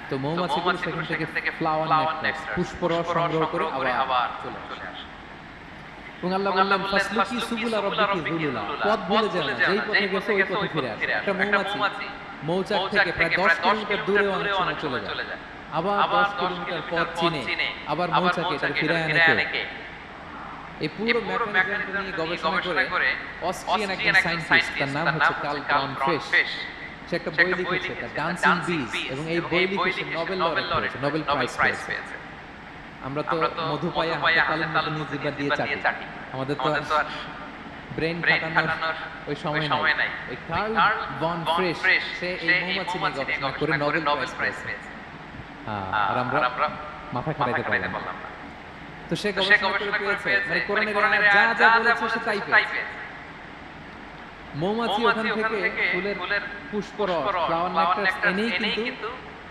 তো মৌমাছিগুলো সেখান থেকে ফ্লাওয়ার নেক্টার পুষ্পরস সংগ্রহ করে আবার চলে আসে। এবং আল্লাহ বললেন ফাসলুকি সুবুলা রাব্বিকি যুলুলা, পথ ভুলে যাও না, যেই পথে গেছো ওই পথে ফিরে আসো। একটা মৌমাছি মৌচাক থেকে প্রায় 10 কিলোমিটার দূরে অনেক সময় চলে যায়, আবার 10 কিলোমিটার পথ চিনে আবার মৌচাকে এটা ফিরে আনে কে? এই পুরো মেকানিজমটা নিয়ে গবেষণা করে অস্ট্রিয়ান একজন সায়েন্টিস্ট, তার নাম হচ্ছে কার্ল ব্রাউনফিশ, সে একটা বই লিখেছে, দ্য ডান্সিং বিজ, এবং এই বই লিখে নোবেল লরেট হয়েছে, নোবেল প্রাইজ পেয়েছে। আমরা তো মধু পাইয়া হাতে তালের মতো নিজেরা দিয়ে চাটি, আমাদের তো আর ব্রেন খাটানোর ওই সময় নাই। এই কার্ল ব্রাউনফিশ সে এই মৌমাছি নিয়ে গবেষণা করে নোবেল প্রাইজ পেয়েছে। আর আমরা মাথা খাটাইতে পারলাম না। তো সে গবেষণা করে পেয়েছে, মানে কোরআনের আয়াত যা বলেছে সে তাই পেয়েছে। মৌমাছি ওখান থেকে ফুলের পুষ্পরস ফ্লাওয়ার নেক্টার এনেই কিন্তু